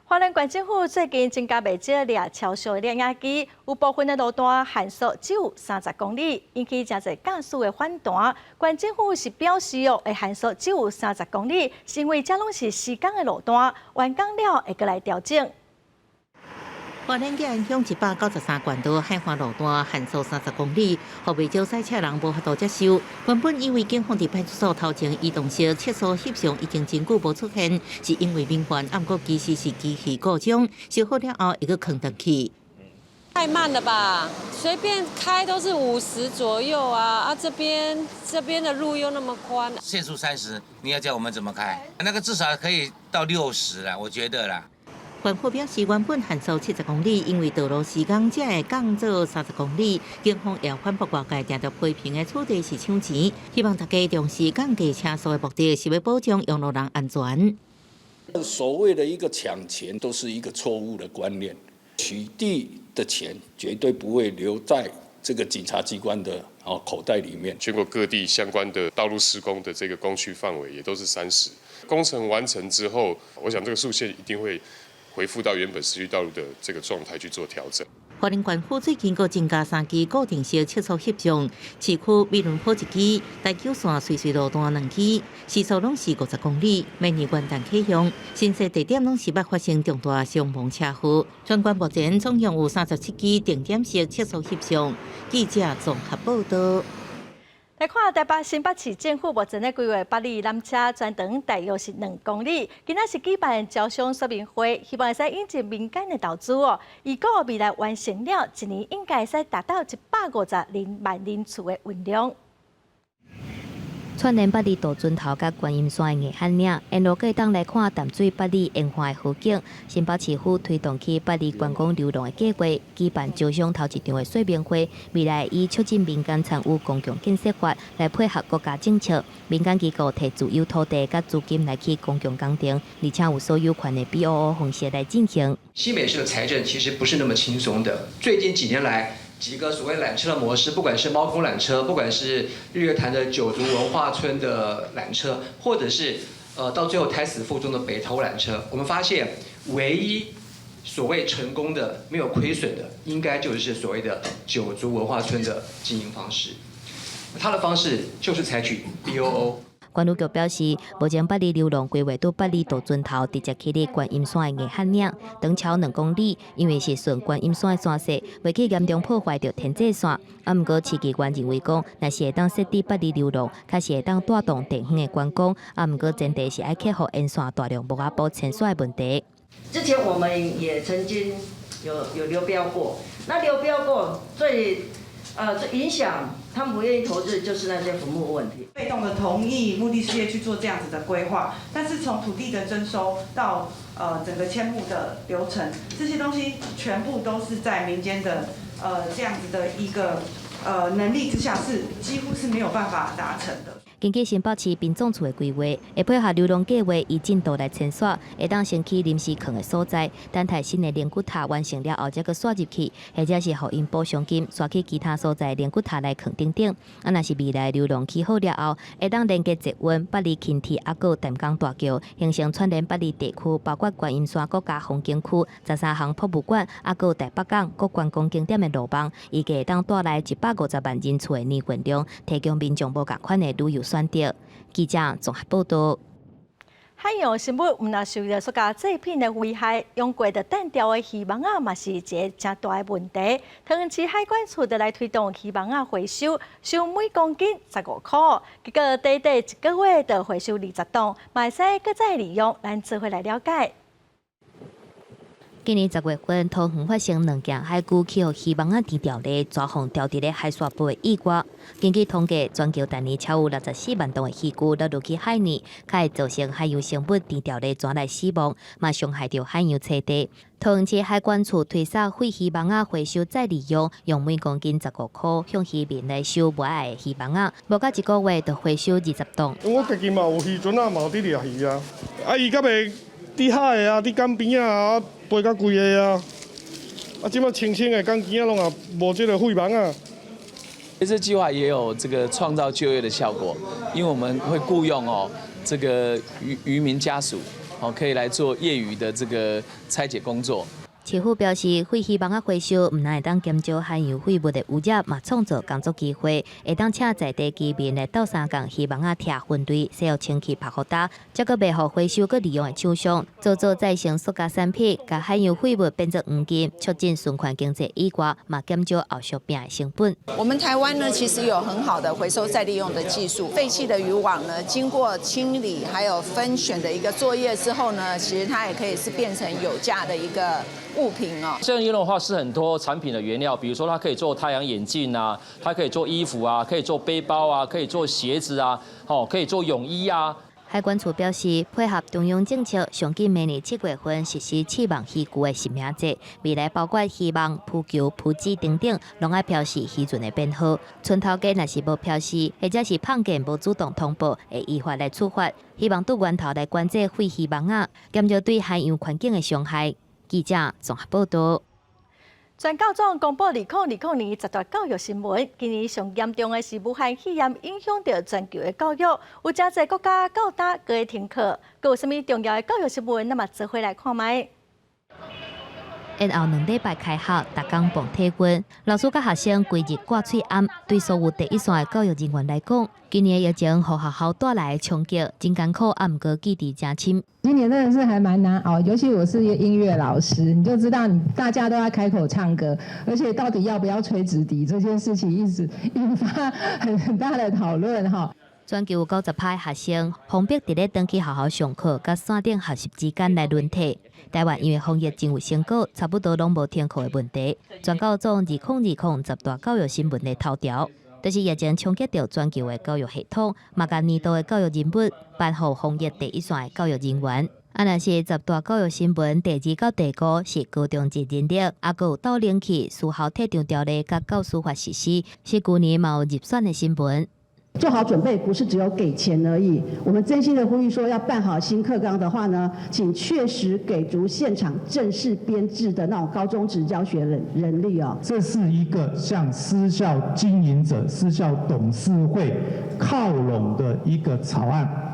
花莲县政府最近增加卖这列超小的猎鸭机，有部分的路段限速只有30公里，引起真侪驾驶的反弹。县政府是表示会限速只有30公里，是因为这拢是施工的路段，完工了会过来调整。花莲县向193县道海花路段限速30公里，互未少赛车人无法度接受。原本以为警方伫派出所头前移动式测速翕相已经真久无出现，是因为民怨，暗过其实是机器故障，修好了后又搁放回去。太慢了吧？随便开都是50左右啊！这边的路又那么宽，限速30，你要叫我们怎么开？那个至少可以到60了，我觉得啦。县府表示，原本限速70公里，因为道路施工才会降做30公里。警方也反驳外界定着批评的处地是抢钱，希望大家重视降低车速的目的，是要保障用路人安全。所谓的一个抢钱，都是一个错误的观念。取缔的钱绝对不会留在这个警察机关的口袋里面。全国各地相关的道路施工的这个工区范围也都是30。工程完成之后，我想这个速限一定会恢复到原本市区道路的这个状态去做调整。花莲县府最近阁增加3支固定式测速翕相，市区美仑坡1支，台九线水水路段2支，时速拢是50公里。明年元旦启用，新设地点拢是捌发生重大伤亡车祸。全县目前总共有37支定点式测速翕相。记者综合报道。来看台北新北市政府目前咧规划8里南车全长大约是2公里，今仔是举办招商说明会，希望会使引进民间的投资哦。如果未来完成了，1年应该会使达到150万人次的运量。串联8里大圳头甲观音山的硬汉岭，沿路过当来看淡水8里樱花的风景。新北市府推动起8里观光流浪的计划，举办招商头一场的说明会。未来以促进民间参与公共建设法来配合国家政策，民间机构提自有土地甲资金来去公共工程，而且有所有权的 BOO 方式来进行。新北市的财政其实不是那么轻松的，最近几年来，几个所谓缆车的模式，不管是猫空缆车，不管是日月潭的九族文化村的缆车，或者是到最后胎死腹中的北投缆车，我们发现唯一所谓成功的、没有亏损的，应该就是所谓的九族文化村的经营方式。它的方式就是采取 BOO。管理局表示，目前八里流浪规划到八里渡船头，直接起立观音山的硬汉岭，长超2公里。因为是顺观音山的山势，未去严重破坏到天际线。不过，市机关认为讲，若是会当设置八里流浪，确实会当带动地方的观光。不过前提是要克服沿线大量无法补迁徙的问题。之前我们也曾经有流标过，那流标过最影响他们不愿意投资就是那些坟墓问题。被动的同意墓地事业去做这样子的规划，但是从土地的征收到整个迁墓的流程，这些东西全部都是在民间的这样子的一个能力之下，是几乎是没有办法达成的。根据新北市殡葬处的规划，会配合流浪计划以进度来迁徙，会当先去临时坑的所在，等待新的灵骨塔完成了后，再去刷入去，或者是互因补偿金刷去其他所在灵骨塔来坑顶顶。若是未来流浪起好了后，会当连接捷运、八里轻铁，还有淡江大桥，形成串联八里地区，包括观音山国家风景区、13项博物馆，还有台北港各观光景点的路网，预计会当带来150万人次的年运量，提供民众无共款的旅游选择。记者综合报道。海洋生物毋若受到所甲制品的危害，用过的弹条的鱼网嘛是一个真大的问题。桃园市海关处就来推动鱼网回收，收每公斤15块，结果短短1个月就回收20吨，嘛会使搁再利用。咱做伙来了解。今年10月份，桃园发生2件海龟去互鱼网低调咧抓放掉伫咧海沙部的意外。根据统计，全球单年超有64万吨的鱼龟落入去海里，会造成海洋生物低调咧抓来死亡，嘛伤害到海洋栖地。桃园市海关处推设废鱼网回收再利用，用每公斤15块向渔民来收无爱的鱼网，无到1个月就回收20吨。我家己嘛有渔船啊，嘛有伫掠鱼啊，伊敢袂伫海的啊，伫港边啊，飞较贵的啊，即摆清清的港边啊，拢也无这个废网啊。这计划也有这个创造就业的效果，因为我们会雇佣这个渔民家属可以来做业余的这个拆解工作。市府表示，废鱼网回收唔但会当减少海洋废物的污染，嘛创造工作机会，会当请在地居民来斗相共鱼网拆分类，使用清气拍好打，再个袂互回收佮利用的厂商做再生塑胶产品，把海洋废物变成黄金，促进循环经济以外，嘛减少后续病的成本。我们台湾呢，其实有很好的回收再利用的技术，废弃的渔网呢，经过清理还有分选的一个作业之后呢，其实它也可以是变成有价的一个物品哦。这样用的话是很多产品的原料，比如说它可以做太阳眼镜啊，它可以做衣服啊，可以做背包啊，可以做鞋子啊，可以做泳衣啊。海关处表示，配合中央政策，上紧明年7月份实施刺网鱼具的实名制，未来包括鱼网、浮球、浮枝等等，拢爱标示鱼船的编号。村头家若是无标示，或者是碰见无主动通报，会依法来处罚。希望对源头来管制废鱼网减少对海洋环境的伤害。记者综合报道。全教总公布2020年10大教育新闻，今年上严重的是武汉肺炎影响到全球的教育，有真侪国家教大各会停课，佮有啥物重要的教育新闻，那么做伙来看卖。然后2礼拜开学，逐工磅体温，老师甲学生规日挂喙暗。对所有第一线的教育人员来讲，今年的疫情互学校带来的冲击真艰苦，毋过记忆真深。今年真的是还蛮难熬，尤其我是一个音乐老师，你就知道大家都要开口唱歌，而且到底要不要吹直笛这件事情，一直引发很大的讨论哈。全球有90%的学生封闭伫咧登去学校上课，甲线顶学习之间来轮替。台湾因为防疫真有成果，差不多拢无停课的问题。全教总2020 10大教育新闻的头条，就是疫情冲击到全球的教育系统，嘛甲年度的教育人物颁予防疫第一线的教育人员。若是10大教育新闻第2到第5是高中级人力，还有导领去私校退场条例甲教师法实施，是去年嘛有入选的新闻。做好准备不是只有给钱而已，我们真心的呼吁说，要办好新课纲的话呢，请确实给足现场正式编制的那种高中职教学人力哦。这是一个向私校经营者、私校董事会靠拢的一个草案。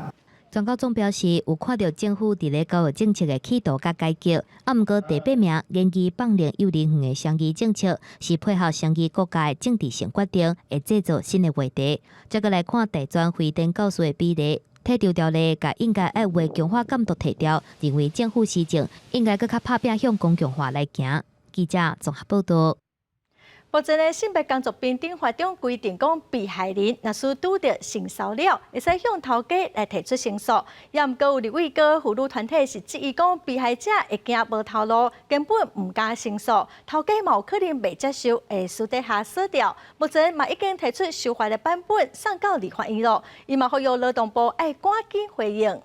庄高总表示，有看到政府伫咧教育政策的企图甲改革，毋过第8名研议放领幼儿园的双语政策，是配合双语国家的政治性决定，会制造新的话题。再个来看大专非典教师的比例，退掉条例，甲应该爱为强化监督提调，认为政府施政应该更较拍拼向公共化来行。记者综合报道。目前的性别工作平等法中规定，讲被害人若是拄到性骚扰，会使向头家来提出申诉。也毋过有立委个妇女团体是质疑讲，被害者会惊无头路，根本毋敢申诉，头家嘛有可能袂接受，会私底下锁掉。目前嘛已经提出修法的版本送到立法院咯，伊嘛呼吁劳动部爱赶紧回应。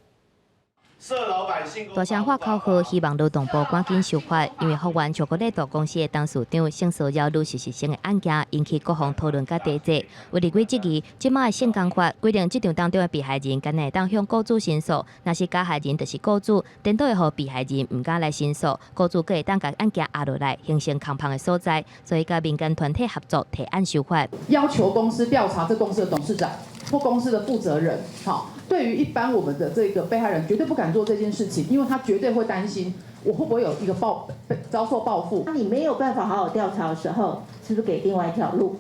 大声话口号，希望劳动部赶紧修法，因为福原巧克力大公司的董事长性骚扰女实习生的案件引起各方讨论甲抵制。有立委质疑，即卖的性工法规定，这场当中的被害人敢会当向雇主申诉，若是加害人就是雇主，颠倒会互被害人毋敢来申诉，雇主阁会当甲案件压落来，形成空旁的所在。所以，甲民间团体合作提案修法，要求公司调查这公司的董事长或公司的负责人，好。对于一般我们的这个被害人，绝对不敢做这件事情，因为他绝对会担心我会不会有一个遭受报复。当你没有办法好好调查的时候，是不是给另外一条路？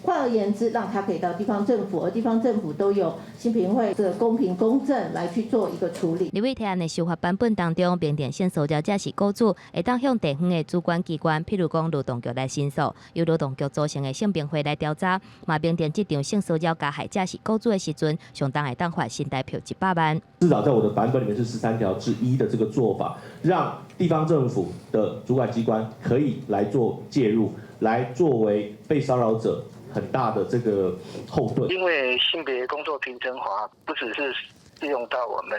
换而言之，让他可以到地方政府，而地方政府都有新评会这个公平公正来去做一个处理。立委提案的修法版本当中，明定性骚扰者是雇主，会当向地方的主管机关，譬如讲劳动局来申诉，由劳动局组成的性评会来调查。嘛，明定这场性骚扰加害者是雇主的时阵，上当会当罚新台票100万。至少在我的版本里面是13条之一的这个做法，让地方政府的主管机关可以来做介入，来作为被骚扰者很大的这个后盾。因为性别工作平等法不只是适用到我们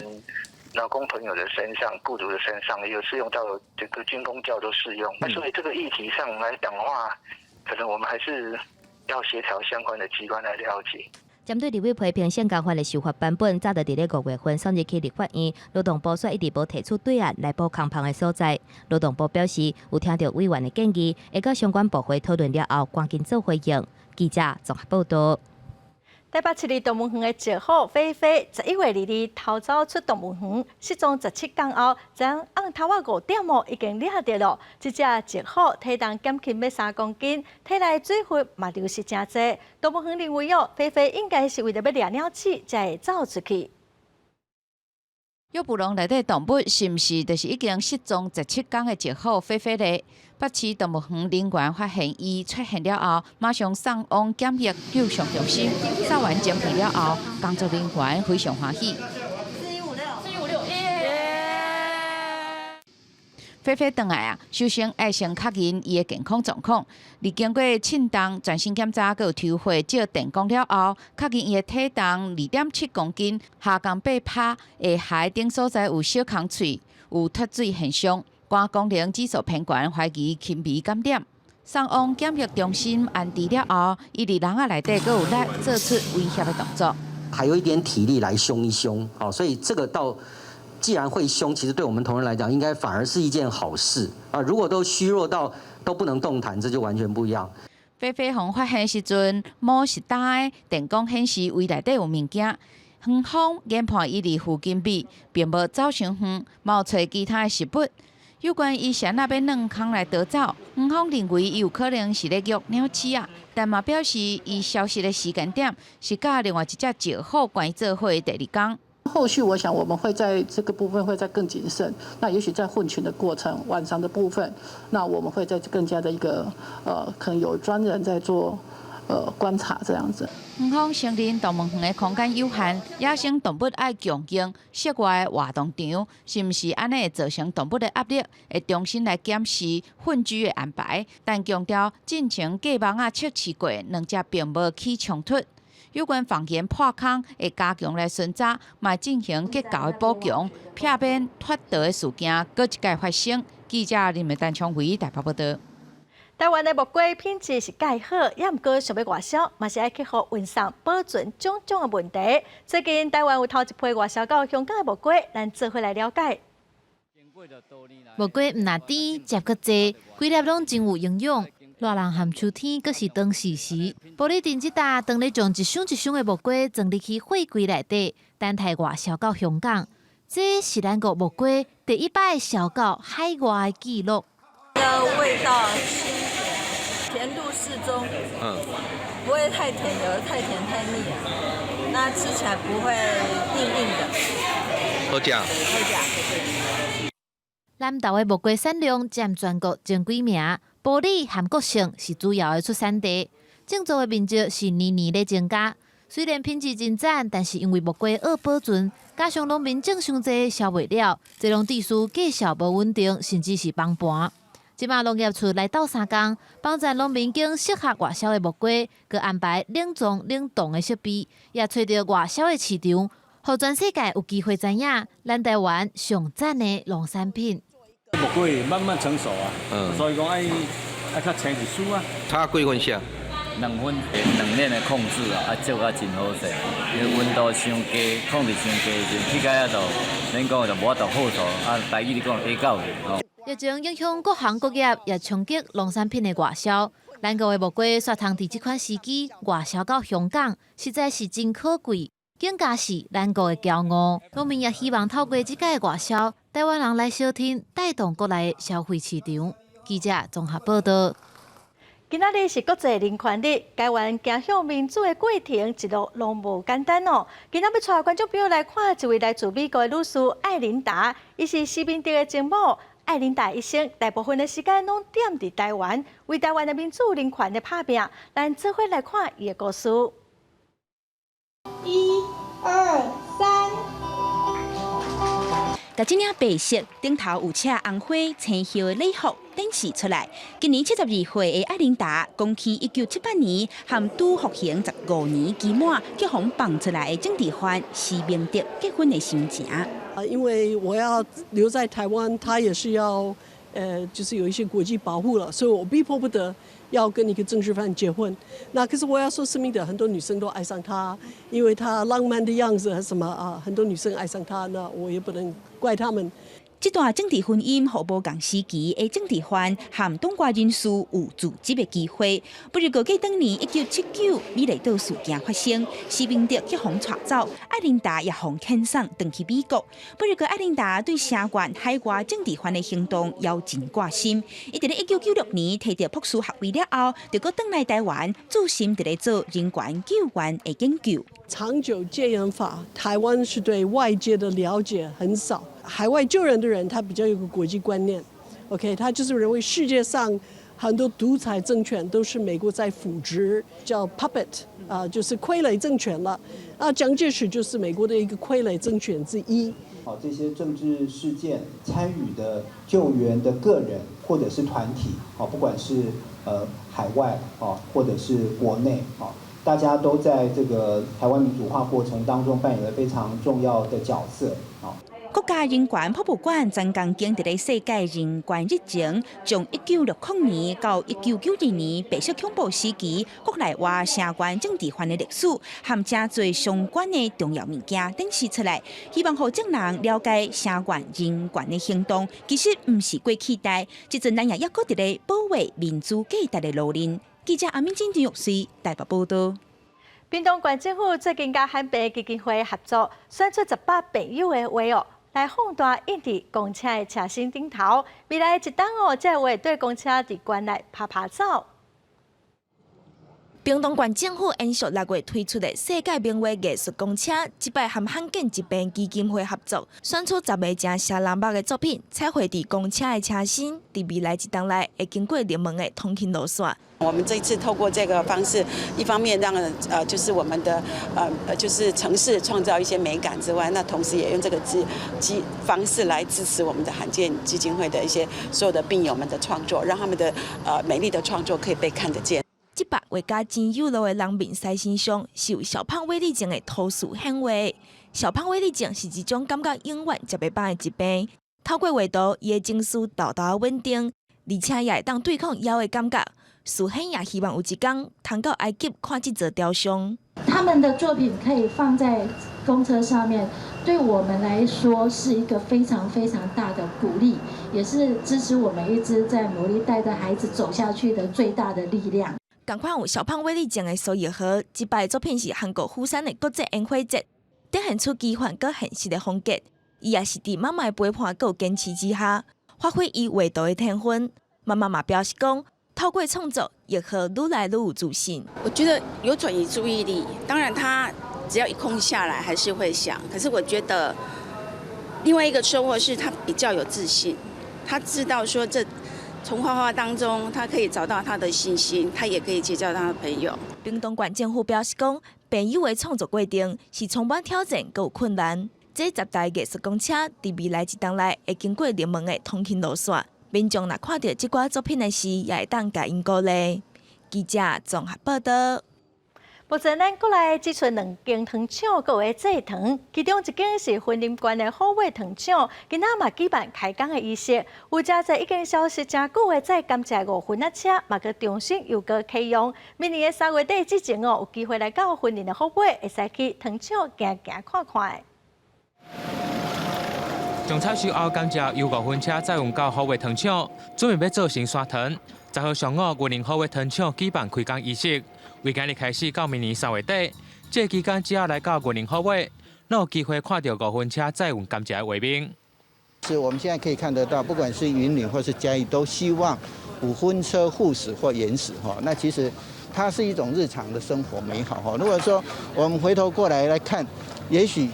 劳工朋友的身上、雇主的身上，也有适用到这个军公教都适用。那所以这个议题上来讲的话，可能我们还是要协调相关的机关来了解。针对立委批评性工法的修法版本，早就伫咧5月份送入去立法院，劳动部却一直无提出对案来补空旁的所在。劳动部表示，有听到委员的建议，会甲相关部会讨论了后，赶紧做回应。记者综合报道。台北市立动物园的石虎菲菲，11月2日逃走出动物园，失踪17天后，将按头仔5点已经抓到了。这只石虎体重减轻要3公斤，体内水分嘛流失真多。动物园认为菲菲应该是为了要抓鸟鼠才会走出去。约布隆内底动物是毋是就是已经失踪17天的石虎菲菲呢？北市动物园人员发现伊出现了后，马上送往检疫救伤中心，扫完检体了后，工作人员非常欢喜。4156，菲菲回来啊，首先要先确认伊的健康状况。而经过称重、全身检查，佮有抽血、照电光了后，确认伊的体重2.7公斤，下降8%，下頦顶所在有小空喙，有脱水现象。肝功能指数偏悬，怀疑轻微感染。送往检疫中心安置了后，伊伫人仔内底阁有来做出威胁的动作，还有一点体力来凶一凶，好，所以这个既然会凶，其实对我们同仁来讲，应该反而是一件好事啊。如果都虚弱到都不能动弹，这就完全不一样。菲菲红发现的时阵，毛是大的，电光显示胃内底有物件。园方研判伊伫附近边，并无走伤远，冇找其他的食物。有关伊谁那要软空来逃走，园方认为伊有可能是咧约鸟鼠啊，但嘛表示伊消失的时间点是甲另外一只石虎关做伙的第2天。后续我想我们会在这个部分会再更谨慎，那也许在混群的过程，晚上的部分，那我们会再更加的一个可能有专人在做观察这样子。园方承认动物园的空间有限，野生动物爱共用室外的活动场，是毋是安尼会造成动物的压力？会重新来检视混居的安排，但强调进前隔网啊测试过，两者并无起冲突。有关防烟破空会加强来巡查，嘛进行结构的补强，避免脱逃的事件搁一届发生。记者林美丹昌为台北报道。台湾的木瓜品质是介好，也毋过想要外销，嘛是爱克服运送、保存种种的问题。最近台湾有头一批外销到香港的木瓜，咱做伙来了解。木瓜毋但甜，汁阁济，规粒拢真有营养。热人含秋天，阁是当时时，玻璃电子打当咧将一箱一箱的木瓜装入去货柜内底，等待外销到香港。这是咱国木瓜第一摆销到海外的纪录。味道清甜，甜度适中，不会太甜，有的太甜太腻了。那吃起来不会硬硬的。好食。南投的木瓜产量占全国前几名，玻璃含国性是主要的出产地，种植的面积是年年在增加。虽然品质真赞，但是因为木瓜恶保存，加上农民种伤济销袂了，这种地区价销无稳定，甚至是崩盘。即马农业处来到3工，帮助农民经适合外销的木瓜，佮安排冷藏冷冻的设备，也找到外销的市场，互全世界有机会知影咱台湾上赞的农产品。木瓜慢慢成熟啊，所以讲爱较青一丝啊。差几分熟？2分，2面的控制啊，做啊真好势。因为温度伤低，控制伤低，就起价就恁讲就无法度好做，啊，台语你讲会到的。疫情影响各行各业，也冲击农产品的外销。咱国的木瓜煞通伫即款时机外销到香港，实在是真可贵，更加是咱国的骄傲。农民也希望透过即届的外销，台湾人来小听，带动国内的消费市场。记者综合报道。今仔日是国际人权日，台湾走向民主的过程一路拢无简单哦。今仔要带观众朋友来看一位来自美国的女士艾琳达，伊是施明德的前母。艾琳达一生大部分的时间拢踮伫台湾，为台湾的民主人权的打拼。咱做伙来看伊的故事。1、2、3。甲这领白色顶头有赤红花青叶的礼服展示出来。今年72岁的艾琳达，讲起1978年和拄服刑15年期满结婚放出来的政治犯施明德结婚的心情。因为我要留在台湾，他也是要，就是有一些国际保护了，所以我逼迫不得要跟一个政治犯结婚。那可是我要说，施明德很多女生都爱上他，因为他浪漫的样子什么啊，很多女生爱上他，那我也不能怪他们。这段政治婚姻互无共时期的政治犯和党外人士有自执的机会。不如过去当年1979美丽岛事件发生，施明德去互带走，艾琳达也互遣送回去美国。不如过艾琳达对声援海外政治犯的行动要真挂心。伊伫咧1996年摕到博士学位了后，就搁返来台湾，注心伫咧做人权救援的研究。长久戒严法，台湾是对外界的了解很少。海外救人的人，他比较有个国际观念 ，OK， 他就是认为世界上很多独裁政权都是美国在扶植，叫 puppet 就是傀儡政权了。蒋介石就是美国的一个傀儡政权之一。好，这些政治事件参与的救援的个人或者是团体，不管是海外或者是国内大家都在这个台湾民主化过程当中扮演了非常重要的角色国家人权博物馆曾经伫咧世界人权日前，从1960年到1992年白色恐怖时期国内外声援政治犯的历史，和真侪相关的重要物件展示出来，希望让众人了解声援人权的行动，其实唔是过期待，即阵咱也抑搁伫咧保卫民主价值的路人。记者阿敏真郑玉水台北报道。屏东县政府最近甲汉白基金会合作，选出18朋友的话哦，来放大印伫公车的车身顶头。未来一档哦，才会对公车伫馆内拍拍照。屏东县政府延续6月推出的世界名画艺术公车，即摆和罕见疾病基金会合作，选出10个正写人目的作品，彩绘伫公车的车身，伫未来一档内会经过热门的通勤路线。我们这一次透过这个方式，一方面让就是我们的就是城市创造一些美感之外，那同时也用这个方式来支持我们的罕见基金会的一些所有的病友们的创作，让他们的美丽的创作可以被看得见。这把画家真有路的人面狮身上是由小胖威力症的图书显画。小胖威力症是一种感觉永远才袂放的疾病。透过画图，伊的情绪豆豆稳定，而且也会当对抗妖的感觉。苏hen也希望有一天通到埃及看这座雕像。他们的作品可以放在公车上面，对我们来说是一个非常非常大的鼓励，也是支持我们一直在努力带着孩子走下去的最大的力量。同款有小胖威力奖的苏叶和，这摆作品是韩国釜山的国际烟火节，展现出奇幻佮现实的风格。伊也是伫妈妈的陪伴佮坚持之下，发挥伊画图的天分。妈妈嘛表示讲，透过创作，叶和愈来愈有自信。我觉得有转移注意力，当然他只要一空下来还是会想，可是我觉得另外一个收获是他比较有自信，他知道说从画画当中，他可以找到他的信心，他也可以结交他的朋友。屏东县政府表示讲，朋友的创作过程是充满挑战佮有困难。这10台艺术公车伫未来一档内会经过热门的通勤路线，民众若看到这挂作品的时，也会当甲因鼓励。记者综合报道。目前咱国内只剩2间糖厂阁有制糖，其中一间是云林县的好味糖厂，今仔嘛举办开工的仪式。有真侪已经消息真久的在甘蔗5分仔车，嘛阁重新又阁启用。明年的3月底之前有机会来到云林的好味，会使去糖厂行行看看。从采收后甘蔗由5分车载运到好味糖厂，准备要做成砂糖。10号上午，云林好味糖厂举办开工仪式。为今日开始到明年3月底，这期间只要来到云林好味，都有机会看到5分车载运甘蔗的画面。是我们现在可以看得到，不管是云林或是嘉义，都希望5分车互驶或延驶哈。那其实它是一种日常的生活美好哈。如果说我们回头过来看，也许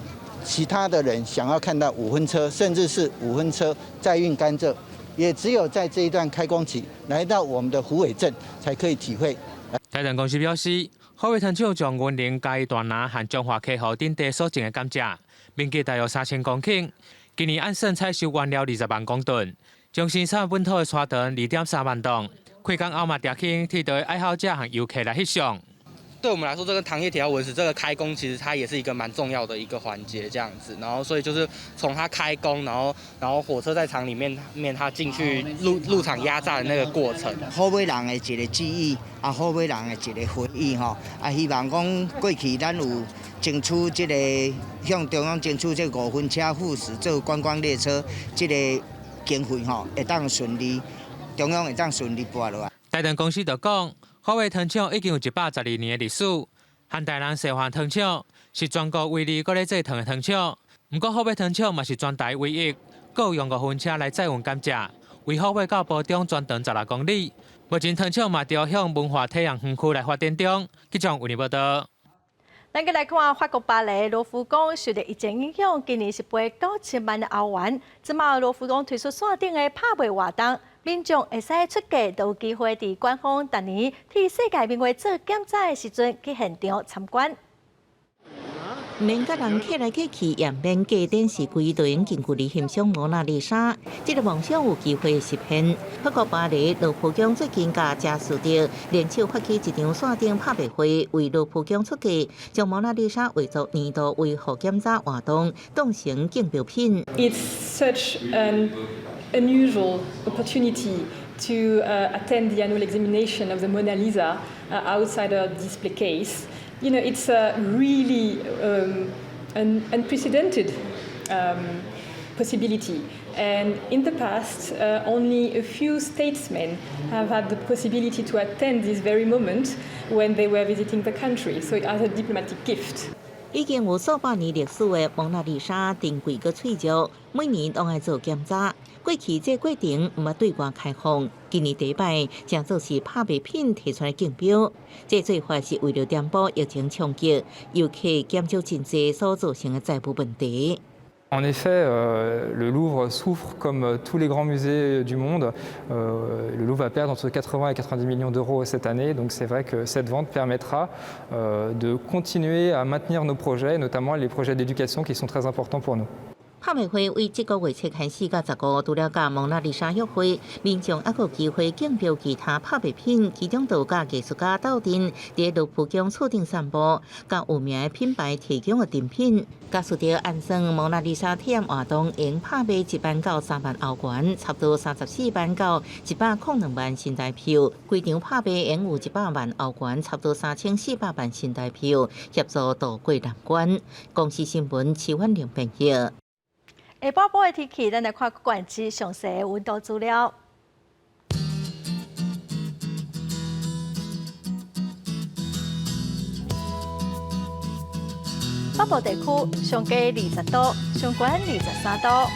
其他的人想要看到5分车，甚至是5分车载运甘蔗，也只有在这一段开工期来到我们的虎尾镇才可以体会。台糖公司表示，好味糖厂将云林、嘉义、大南和彰化溪河等地所种的甘蔗，面积大约3000公顷，今年按算采收完了20万公吨，将生产本土的砂糖2.3万吨。开工后嘛，调起替代爱好者和游客来翕相。对我们来说，这个糖业铁道文史这个开工，其实它也是一个蛮重要的一个环节，这样子。然后，所以就是从它开工，然后火车在厂里面它进去入场压榨的那个过程。好尾人的一个记忆，好尾人的一个回忆吼。希望讲过去咱有争取这个向中央争取这5分车赴市做观光列车这个经费吼，会当顺利，中央会当顺利拨落来。台糖公司就讲。好味糖厂已经有112年的历史，和台南西环糖厂是全国唯二搁咧制糖的糖厂。不过好味糖厂嘛是全台唯一，搁有用5分车来载运甘蔗，为好味到埔中全长16公里。目前糖厂嘛就向文化体验园区来发展中。记者为你报道。咱再来看法国巴黎罗浮宫受到疫情影响，今年是赔9000万的欧元。即马罗浮宫推出线顶的拍卖活动。民众会使出价，都有机会伫官方逐年替世界名画做检查的时阵去现场参观。免甲人客来客去，也免加电视规顿近距离欣赏蒙娜丽莎，这个梦想有机会实现。法国巴黎罗浮宫最近甲加速着联手发起一场线顶拍卖会，为罗浮宫出价，将蒙娜丽莎为作年度为互检查活动当成竞标品。It's such an unusual opportunity to attend the annual examination of the Mona Lisa outside a display case. You know, it's a really an unprecedented possibility. And in the past, only a few statesmen have had the possibility to attend this very moment when they were visiting the country. So as a diplomatic gift. 已经有数百年历史的蒙娜丽莎珍贵个翠玉，每年都爱做检查。过去这过程毋捌对外开放，今年第一摆将做是拍卖品提出来竞标。这做法是为了填补疫情冲击，游客减少真济所造成的债务问题。 En effet, le Louvre souffre comme tous les grands musées du monde. Le Louvre va perdre entre 80 et 90 millions d'euros cette année, donc c'est vrai que cette vente permettra de continuer à maintenir nos projets, notamment les projets d'éducation qui sont très importants pour nous. 拍卖会为这个月初开始到15，除了甲蒙娜丽莎约会，民众还有机会竞标其他拍卖品，其中就甲艺术家斗阵，伫卢浮宫厝顶散步，甲有名的品牌提供的赠品。假使着按算蒙娜丽莎体验活动，用拍卖1万到3万欧元，差不多34万到102万新台票。规场拍卖用有100万欧元，差不多3400万新台票，协助渡过难关。公司新闻7万0朋友。下晡报的天气，咱来看关注详细的温度资料。北部地区上低20度，上悬23度。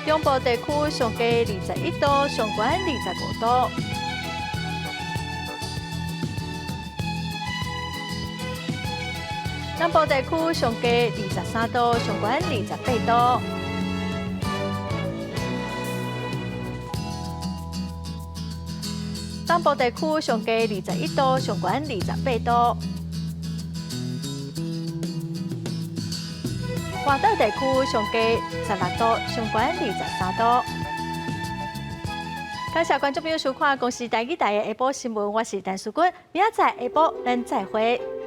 中部地区上低21度，上悬25度。南部地区上低23度，上悬28度。东部地区上低21度，上悬28度。华岛地区上低16度，上悬23度。感谢观众朋友收看《公视台语台的下晡新闻》，我是陈淑君，明仔载下晡咱再会。